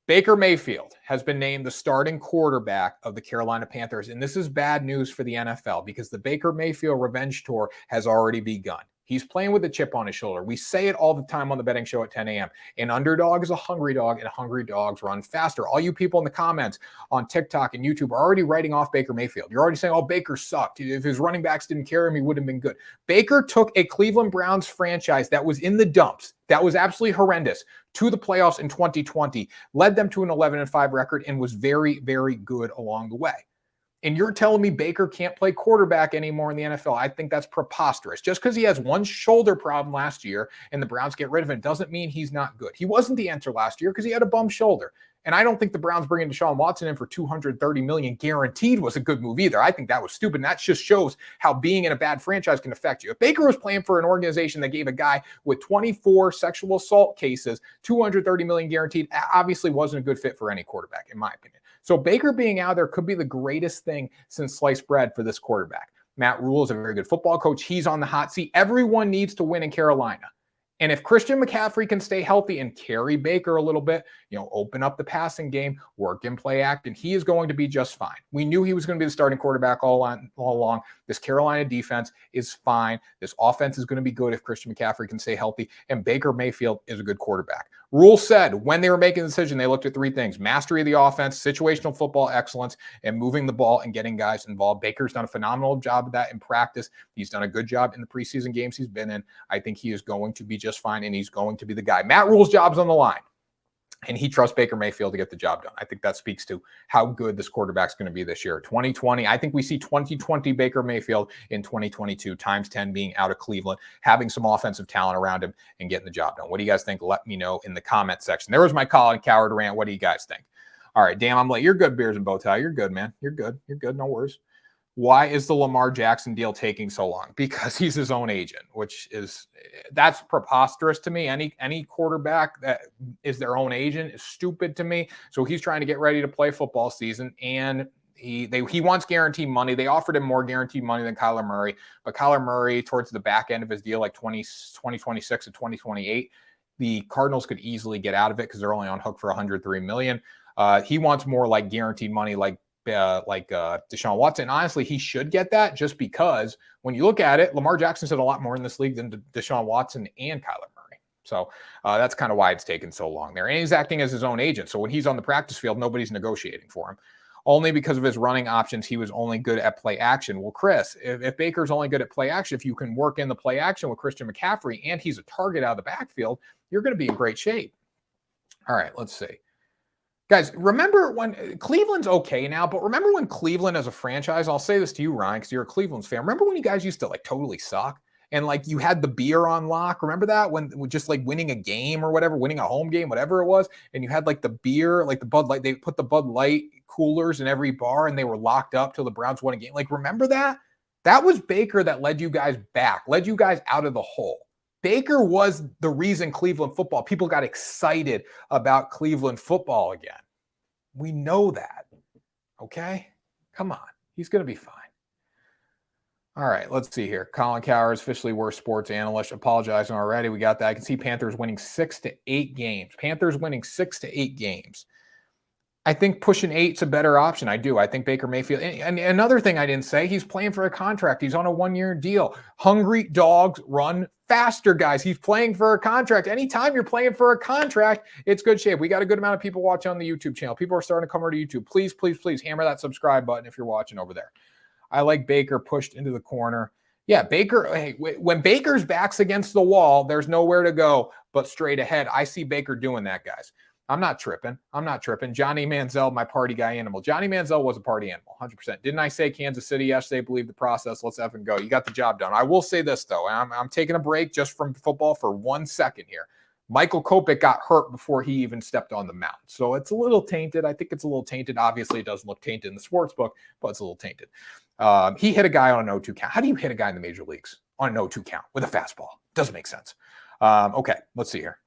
Baker Mayfield has been named the starting quarterback of the Carolina Panthers, and this is bad news for the NFL because the Baker Mayfield Revenge Tour has already begun. He's playing with a chip on his shoulder. We say it all the time on the betting show at 10 a.m. An underdog is a hungry dog, and hungry dogs run faster. All you people in the comments on TikTok and YouTube are already writing off Baker Mayfield. You're already saying, oh, Baker sucked. If his running backs didn't carry him, he would have been good. Baker took a Cleveland Browns franchise that was in the dumps, that was absolutely horrendous, to the playoffs in 2020, led them to an 11-5 record, and was very, very good along the way. And you're telling me Baker can't play quarterback anymore in the NFL? I think that's preposterous. Just because he has one shoulder problem last year and the Browns get rid of him doesn't mean he's not good. He wasn't the answer last year because he had a bum shoulder. And I don't think the Browns bringing Deshaun Watson in for $230 million guaranteed was a good move either. I think that was stupid. And that just shows how being in a bad franchise can affect you. If Baker was playing for an organization that gave a guy with 24 sexual assault cases $230 million guaranteed, obviously wasn't a good fit for any quarterback, in my opinion. So Baker being out there could be the greatest thing since sliced bread for this quarterback. Matt Rule is a very good football coach. He's on the hot seat. Everyone needs to win in Carolina. And if Christian McCaffrey can stay healthy and carry Baker a little bit, open up the passing game, work in play action, he is going to be just fine. We knew he was going to be the starting quarterback all along. This Carolina defense is fine. This offense is going to be good if Christian McCaffrey can stay healthy, and Baker Mayfield is a good quarterback. Rule said when they were making the decision, they looked at three things: mastery of the offense, situational football excellence, and moving the ball and getting guys involved. Baker's done a phenomenal job of that in practice. He's done a good job in the preseason games he's been in. I think he is going to be just fine, and he's going to be the guy. Matt Rule's job's on the line, and he trusts Baker Mayfield to get the job done. I think that speaks to how good this quarterback's going to be this year. 2020, I think we see 2020 Baker Mayfield in 2022, times 10 being out of Cleveland, having some offensive talent around him and getting the job done. What do you guys think? Let me know in the comment section. There was my Colin Cowherd rant. What do you guys think? All right, damn, I'm late. You're good, Beers and Bowtie. You're good, man. You're good. You're good. No worries. Why is the Lamar Jackson deal taking so long? Because he's his own agent, that's preposterous to me. Any quarterback that is their own agent is stupid to me. So he's trying to get ready to play football season, and he wants guaranteed money. They offered him more guaranteed money than Kyler Murray, but Kyler Murray, towards the back end of his deal, like 2026 and 2028, the Cardinals could easily get out of it because they're only on hook for $103 million. He wants more like guaranteed money, like Deshaun Watson. Honestly, he should get that, just because when you look at it, Lamar Jackson's did a lot more in this league than Deshaun Watson and Kyler Murray. So that's kind of why it's taken so long there. And he's acting as his own agent. So when he's on the practice field, nobody's negotiating for him. Only because of his running options, he was only good at play action. Well, Chris, if Baker's only good at play action, if you can work in the play action with Christian McCaffrey and he's a target out of the backfield, you're going to be in great shape. All right, let's see. Guys, remember when Cleveland's okay now, but remember when Cleveland as a franchise, I'll say this to you, Ryan, because you're a Cleveland fan. Remember when you guys used to totally suck? And you had the beer on lock. Remember that? When just winning a game or whatever, winning a home game, whatever it was. And you had the beer, the Bud Light, they put the Bud Light coolers in every bar and they were locked up till the Browns won a game. Remember that? That was Baker that led you guys back, led you guys out of the hole. Baker was the reason Cleveland football, people got excited about Cleveland football again. We know that. Okay? Come on. He's going to be fine. All right, let's see here. Colin Cowherd is officially worst sports analyst. Apologizing already. We got that. I can see Panthers winning 6 to 8 games. Panthers winning 6 to 8 games. I think pushing 8's a better option. I do. I think Baker Mayfield. And another thing I didn't say, he's playing for a contract. He's on a 1-year deal. Hungry dogs run faster, guys. He's playing for a contract. Anytime you're playing for a contract, it's good shape. We got a good amount of people watching on the YouTube channel. People are starting to come over to YouTube. Please, please, please hammer that subscribe button if you're watching over there. I like Baker pushed into the corner. Yeah, Baker, hey, when Baker's back's against the wall, there's nowhere to go but straight ahead. I see Baker doing that, guys. I'm not tripping. Johnny Manziel, my party guy animal. Johnny Manziel was a party animal, 100%. Didn't I say Kansas City yesterday? Believe the process. Let's effing go. You got the job done. I will say this, though. I'm taking a break just from football for 1 second here. Michael Kopech got hurt before he even stepped on the mound. So it's a little tainted. I think it's a little tainted. Obviously, it doesn't look tainted in the sports book, but it's a little tainted. He hit a guy on an 0-2 count. How do you hit a guy in the major leagues on an 0-2 count with a fastball? Doesn't make sense. Okay, let's see here.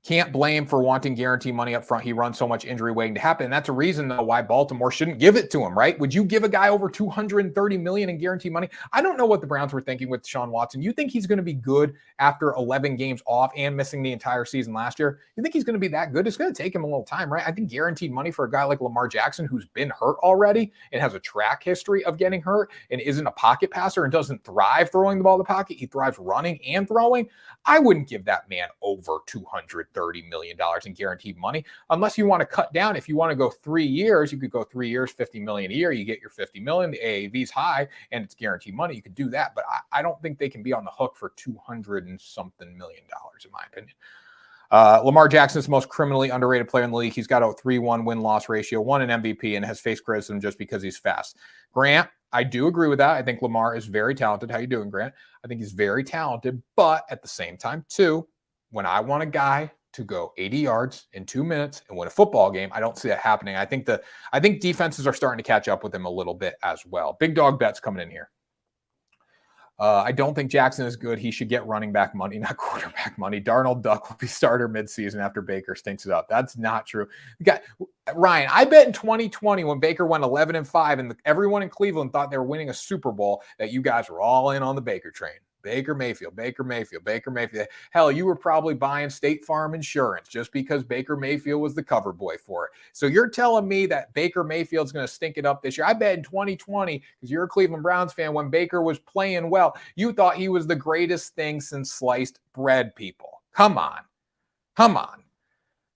Can't blame for wanting guaranteed money up front. He runs so much injury waiting to happen. And that's a reason, though, why Baltimore shouldn't give it to him, right? Would you give a guy over $230 million in guaranteed money? I don't know what the Browns were thinking with Deshaun Watson. You think he's going to be good after 11 games off and missing the entire season last year? You think he's going to be that good? It's going to take him a little time, right? I think guaranteed money for a guy like Lamar Jackson, who's been hurt already and has a track history of getting hurt and isn't a pocket passer and doesn't thrive throwing the ball in the pocket. He thrives running and throwing. I wouldn't give that man over $230 million in guaranteed money unless you want to cut down. If you want to go 3 years, you could go 3 years, $50 million a year. You get your $50 million. The AAV is high and it's guaranteed money. You could do that, but I don't think they can be on the hook for $200 and something million, in my opinion. Lamar Jackson is the most criminally underrated player in the league. He's got a 3-1 win-loss ratio, won an MVP, and has faced criticism just because he's fast. Grant, I do agree with that. I think Lamar is very talented. How you doing, Grant? I think he's very talented, but at the same time, too, when I want a guy to go 80 yards in 2 minutes and win a football game, I don't see that happening. I think defenses are starting to catch up with him a little bit as well. Big dog bets coming in here. I don't think Jackson is good. He should get running back money, not quarterback money. Darnold Duck will be starter midseason after Baker stinks it up. That's not true. Ryan, I bet in 2020 when Baker went 11-5 and everyone in Cleveland thought they were winning a Super Bowl that you guys were all in on the Baker train. Baker Mayfield. Hell, you were probably buying State Farm insurance just because Baker Mayfield was the cover boy for it. So you're telling me that Baker Mayfield's going to stink it up this year? I bet in 2020, because you're a Cleveland Browns fan, when Baker was playing well, you thought he was the greatest thing since sliced bread, people. Come on.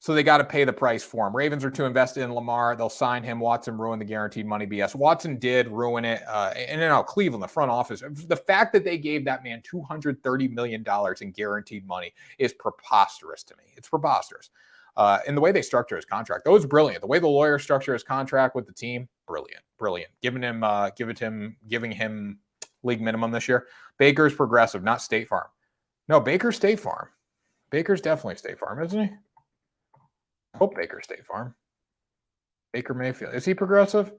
So they got to pay the price for him. Ravens are too invested in Lamar. They'll sign him. Watson ruined the guaranteed money BS. Watson did ruin it. And Cleveland, the front office, the fact that they gave that man $230 million in guaranteed money is preposterous to me. It's preposterous. And the way they structure his contract, that was brilliant. The way the lawyer structured his contract with the team, brilliant. Giving him league minimum this year. Baker's Progressive, not State Farm. No, Baker's State Farm. Baker's definitely State Farm, isn't he? I hope Baker State Farm. Baker Mayfield. Is he Progressive?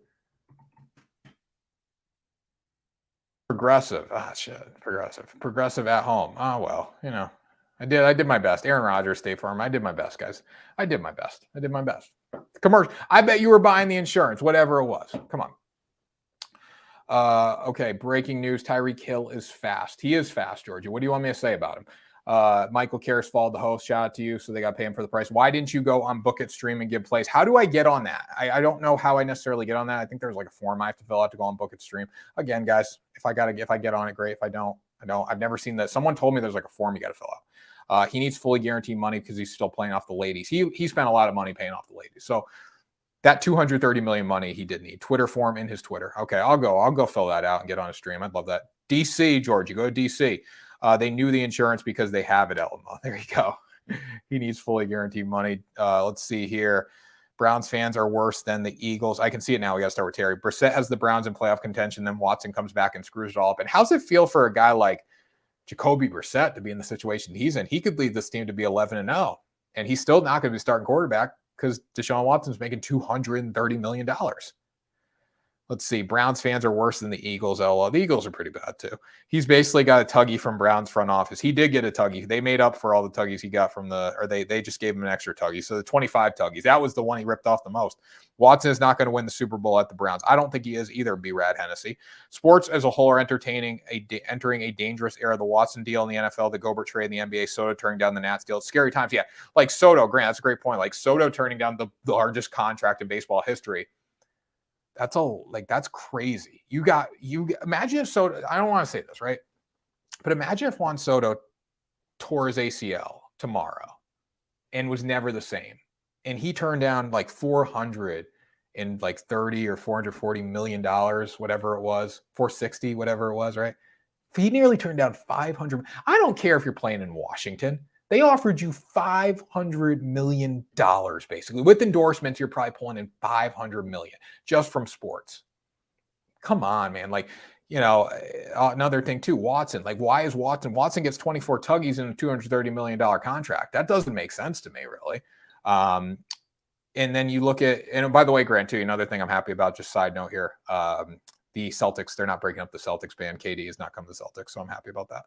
Progressive. Progressive at home. Oh, well, I did my best. Aaron Rodgers, State Farm. I did my best, guys. I did my best. Commercial. I bet you were buying the insurance, whatever it was. Come on. Okay, breaking news. Tyreek Hill is fast. He is fast, Georgia. What do you want me to say about him? Michael Karras followed the host. Shout out to you. So they got to pay him for the price. Why didn't you go on Book It, Stream, and give plays? How do I get on that? I don't know how I necessarily get on that. I think there's like a form I have to fill out to go on Book It, Stream. Again, guys, if I get on it, great. If I don't, I don't. I've never seen that. Someone told me there's like a form you got to fill out. He needs fully guaranteed money because he's still playing off the ladies. He spent a lot of money paying off the ladies. So that $230 million money he did need. Twitter form in his Twitter. Okay, I'll go fill that out and get on a stream. I'd love that. DC, George, you go to DC. They knew the insurance because they have it, Elmo. There you go. He needs fully guaranteed money. Let's see here. Browns fans are worse than the Eagles. I can see it now. We got to start with Terry. Brissett has the Browns in playoff contention. Then Watson comes back and screws it all up. And how's it feel for a guy like Jacoby Brissett to be in the situation he's in? He could lead this team to be 11-0. And he's still not going to be starting quarterback because Deshaun Watson's making $230 million. Let's see. Browns fans are worse than the Eagles. The Eagles are pretty bad too. He's basically got a tuggy from Browns front office. He did get a tuggy. They made up for all the tuggies he got from they just gave him an extra tuggy. So the 25 tuggies, that was the one he ripped off the most. Watson is not going to win the Super Bowl at the Browns. I don't think he is either, B-Rad Hennessy. Sports as a whole are entering a dangerous era. The Watson deal in the NFL, the Gobert trade in the NBA, Soto turning down the Nats deal. It's scary times. Yeah, like Soto, Grant, that's a great point. Like Soto turning down the largest contract in baseball history. That's crazy. You imagine if Soto, I don't want to say this, right? But imagine if Juan Soto tore his ACL tomorrow and was never the same. And he turned down like $430 or $440 million, whatever it was, 460, whatever it was, right? He nearly turned down 500. I don't care if you're playing in Washington. They offered you $500 million, basically. With endorsements, you're probably pulling in $500 million just from sports. Come on, man. Another thing too, Watson. Why is Watson? Watson gets 24 tuggies in a $230 million contract. That doesn't make sense to me, really. And then you look at, and by the way, Grant, too, another thing I'm happy about, just side note here, the Celtics, they're not breaking up the Celtics band. KD has not come to the Celtics, so I'm happy about that.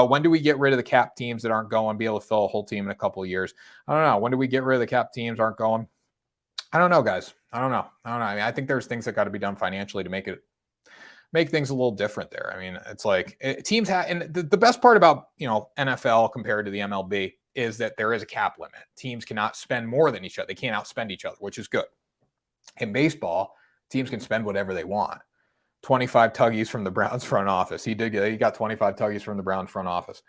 When do we get rid of the cap teams that aren't going, be able to fill a whole team in a couple of years? I don't know. When do we get rid of the cap teams aren't going? I don't know, guys. I don't know. I mean, I think there's things that got to be done financially to make things a little different there. I mean, it's like teams have, and the best part about, NFL compared to the MLB is that there is a cap limit. Teams cannot spend more than each other. They can't outspend each other, which is good. In baseball, teams can spend whatever they want. 25 tuggies from the Browns front office. He got 25 tuggies from the Browns front office.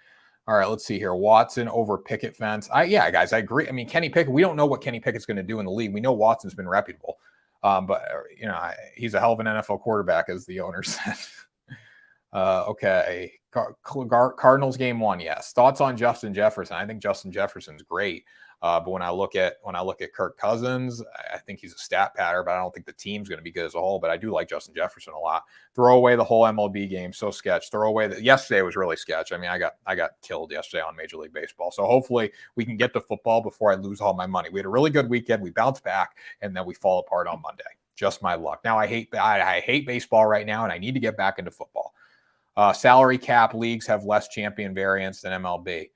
All right, let's see here. Watson over picket fence. Guys, I agree. I mean, Kenny Pickett, we don't know what Kenny Pickett's going to do in the league. We know Watson's been reputable. But he's a hell of an NFL quarterback, as the owner said. Okay. Cardinals game 1. Yes. Thoughts on Justin Jefferson? I think Justin Jefferson's great. But when I look at Kirk Cousins, I think he's a stat patter, but I don't think the team's going to be good as a whole. But I do like Justin Jefferson a lot. Throw away the whole MLB game, so sketch. Throw away yesterday was really sketch. I mean, I got killed yesterday on Major League Baseball. So hopefully we can get to football before I lose all my money. We had a really good weekend. We bounced back, and then we fall apart on Monday. Just my luck. Now I hate baseball right now, and I need to get back into football. Salary cap leagues have less champion variance than MLB.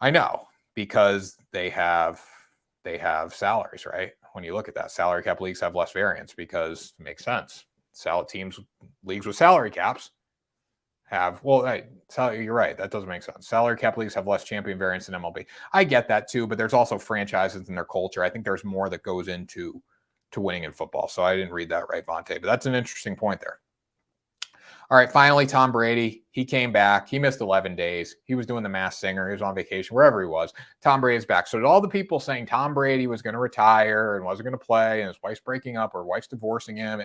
I know, because they have salaries, right? When you look at that, salary cap leagues have less variance because it makes sense. Leagues with salary caps have, well, you're right. That doesn't make sense. Salary cap leagues have less champion variance than MLB. I get that too, but there's also franchises and their culture. I think there's more that goes into winning in football. So I didn't read that right, Vontae, but that's an interesting point there. All right, finally, Tom Brady. He came back. He missed 11 days. He was doing the Masked Singer. He was on vacation, wherever he was. Tom Brady's back. So did all the people saying Tom Brady was going to retire and wasn't going to play and his wife's breaking up or wife's divorcing him?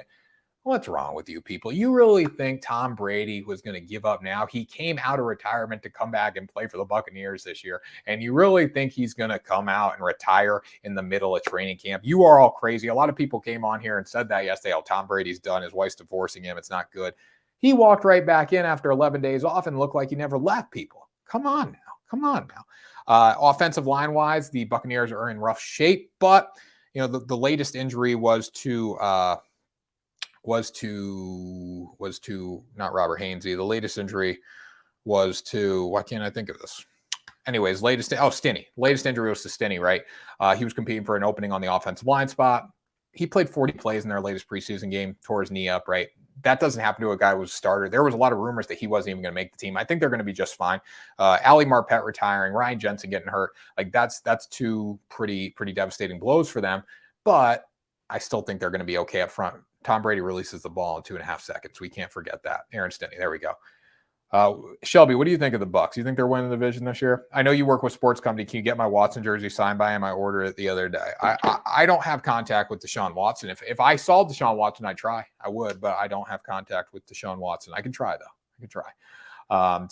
What's wrong with you people? You really think Tom Brady was going to give up now? He came out of retirement to come back and play for the Buccaneers this year. And you really think he's going to come out and retire in the middle of training camp? You are all crazy. A lot of people came on here and said that yesterday. Oh, Tom Brady's done. His wife's divorcing him. It's not good. He walked right back in after 11 days off and looked like he never left, people. Come on now. Come on now. Offensive line-wise, the Buccaneers are in rough shape. But, you know, the latest injury was to not Robert Hainsey. The latest injury was to, why can't I think of this? Anyways, Stinney. Latest injury was to Stinney, right? He was competing for an opening on the offensive line spot. He played 40 plays in their latest preseason game, tore his knee up, right? That doesn't happen to a guy who was a starter. There was a lot of rumors that he wasn't even going to make the team. I think they're going to be just fine. Ali Marpet retiring, Ryan Jensen getting hurt. Like that's two pretty devastating blows for them. But I still think they're going to be okay up front. Tom Brady releases the ball in 2.5 seconds. We can't forget that. Aaron Stinney. There we go. Shelby, what do you think of the Bucs? You think they're winning the division this year? I know you work with sports company. Can you get my Watson jersey signed by him? I ordered it the other day. I don't have contact with Deshaun Watson. If I saw Deshaun Watson, I'd try. I would, but I don't have contact with Deshaun Watson. I can try though. I can try.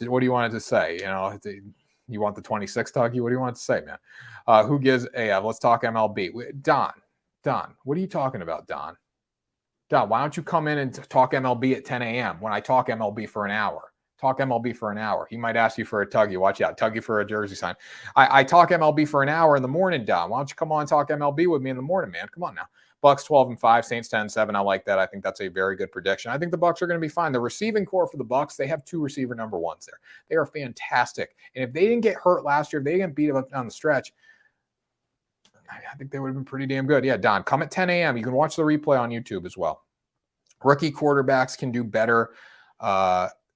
What do you want to say? You know, you want the 26 Tuggy? What do you want to say, man? Who gives a? Let's talk MLB. Don, what are you talking about, Don? Don, why don't you come in and talk MLB at 10 a.m. when I talk MLB for an hour? Talk MLB for an hour. He might ask you for a Tuggy. Watch out. Tuggy for a jersey sign. I talk MLB for an hour in the morning, Don. Why don't you come on and talk MLB with me in the morning, man? Come on now. Bucks 12-5, Saints 10-7. I like that. I think that's a very good prediction. I think the Bucks are going to be fine. The receiving core for the Bucks, they have 2 receiver number ones there. They are fantastic. And if they didn't get hurt last year, if they didn't beat up down the stretch, I think they would have been pretty damn good. Yeah, Don, come at 10 a.m. You can watch the replay on YouTube as well. Rookie quarterbacks can do better.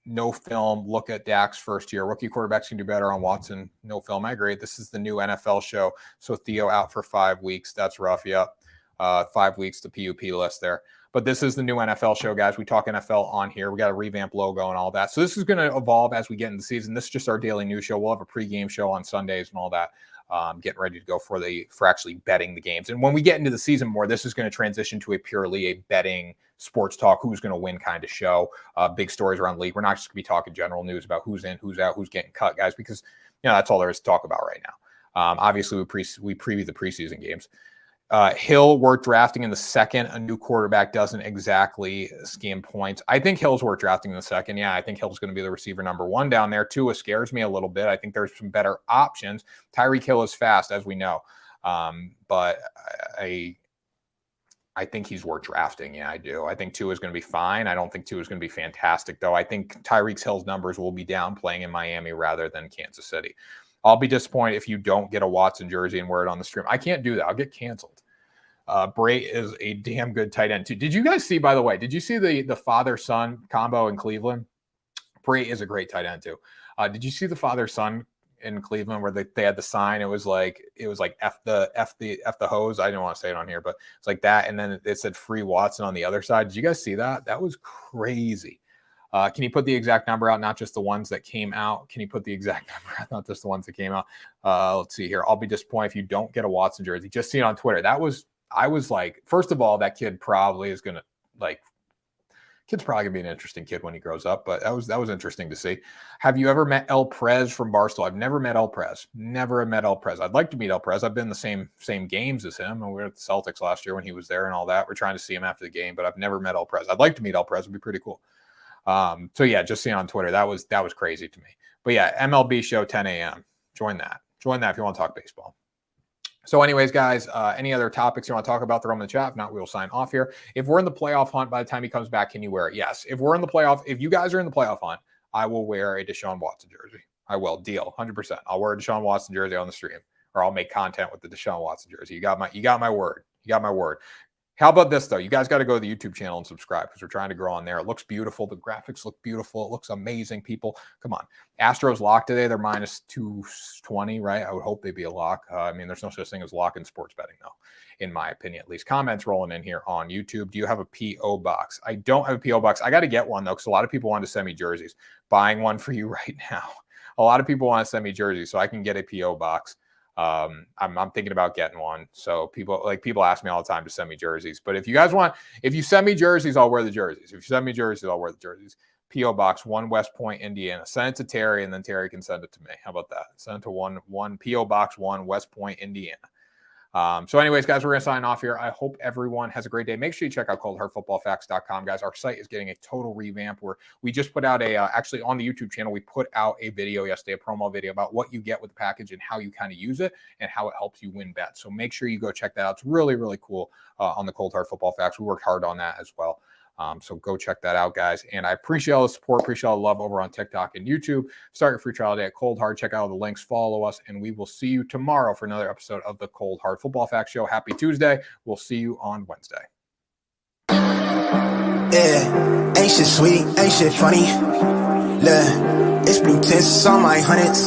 No film. Look at Dak's first year. Rookie quarterbacks can do better on Watson. No film. I agree. This is the new NFL show. So Theo out for 5 weeks. That's rough. Yep. 5 weeks, the PUP list there. But this is the new NFL show, guys. We talk NFL on here. We got a revamp logo and all that. So this is going to evolve as we get into the season. This is just our daily news show. We'll have a pregame show on Sundays and all that. Getting ready to go for actually betting the games. And when we get into the season more, this is going to transition to a purely betting sports talk, who's going to win kind of show. Big stories around the league. We're not just going to be talking general news about who's in, who's out, who's getting cut, guys, because that's all there is to talk about right now. Obviously, we preview the preseason games. Hill worth drafting in the second. A new quarterback doesn't exactly skim points. I think Hill's worth drafting in the second. Yeah, I think Hill's going to be the receiver number 1 down there. Tua scares me a little bit. I think there's some better options. Tyreek Hill is fast, as we know. But I think he's worth drafting. Yeah, I do. I think Tua is going to be fine. I don't think Tua is going to be fantastic, though. I think Tyreek Hill's numbers will be down playing in Miami rather than Kansas City. I'll be disappointed if you don't get a Watson jersey and wear it on the stream. I can't do that. I'll get canceled. Bray is a damn good tight end too. Did you guys see, by the way, did you see the father-son combo in Cleveland? Bray is a great tight end too. Did you see the father-son in Cleveland where they had the sign? It was like F the hose. I didn't want to say it on here, but it's like that. And then it said free Watson on the other side. Did you guys see that? That was crazy. Can you put the exact number out, not just the ones that came out? Can you put the exact number out, not just the ones that came out? Let's see here. I'll be disappointed if you don't get a Watson jersey. Just see it on Twitter. I was like, first of all, that kid probably is going to kid's probably gonna be an interesting kid when he grows up, but that was interesting to see. Have you ever met El Prez from Barstool? I've never met El Prez. Never met El Prez. I'd like to meet El Prez. I've been in the same games as him, and we were at the Celtics last year when he was there and all that. We're trying to see him after the game, but I've never met El Prez. I'd like to meet El Prez. It'd be pretty cool. So yeah, just seeing on Twitter, that was crazy to me. But yeah, MLB show 10 a.m. Join that if you want to talk baseball. So anyways, guys, any other topics you want to talk about, throw them in the chat. If not, we'll sign off here. If we're in the playoff hunt by the time he comes back, can you wear it? Yes. If you guys are in the playoff hunt, I will wear a Deshaun Watson jersey. I will. Deal. 100%. I'll wear a Deshaun Watson jersey on the stream, or I'll make content with the Deshaun Watson jersey. You got my word. You got my word. How about this, though? You guys got to go to the YouTube channel and subscribe because we're trying to grow on there. It looks beautiful. The graphics look beautiful. It looks amazing, people. Come on. Astros lock today. They're minus 220, right? I would hope they'd be a lock. I mean, there's no such thing as lock in sports betting, though, in my opinion, at least. Comments rolling in here on YouTube. Do you have a P.O. box? I don't have a P.O. box. I got to get one, though, because a lot of people want to send me jerseys. Buying one for you right now. A lot of people want to send me jerseys, so I can get a P.O. box. I'm thinking about getting one. So people ask me all the time to send me jerseys. But if you send me jerseys, I'll wear the jerseys. If you send me jerseys, I'll wear the jerseys. P.O. Box 1 West Point, Indiana. Send it to Terry, and then Terry can send it to me. How about that? Send it to one P.O. Box 1 West Point, Indiana. So anyways, guys, we're going to sign off here. I hope everyone has a great day. Make sure you check out coldhardfootballfacts.com, guys. Our site is getting a total revamp where we just put out actually on the YouTube channel, we put out a video yesterday, a promo video about what you get with the package and how you kind of use it and how it helps you win bets. So make sure you go check that out. It's really, really cool on the Cold Hard Football Facts. We worked hard on that as well. So go check that out, guys. And I appreciate all the support, appreciate all the love over on TikTok and YouTube. Start your free trial day at Cold Hard. Check out all the links, follow us, and we will see you tomorrow for another episode of the Cold Hard Football Facts Show. Happy Tuesday. We'll see you on Wednesday. Yeah, ain't shit sweet, ain't shit funny. Look, it's blue tints on my hundreds.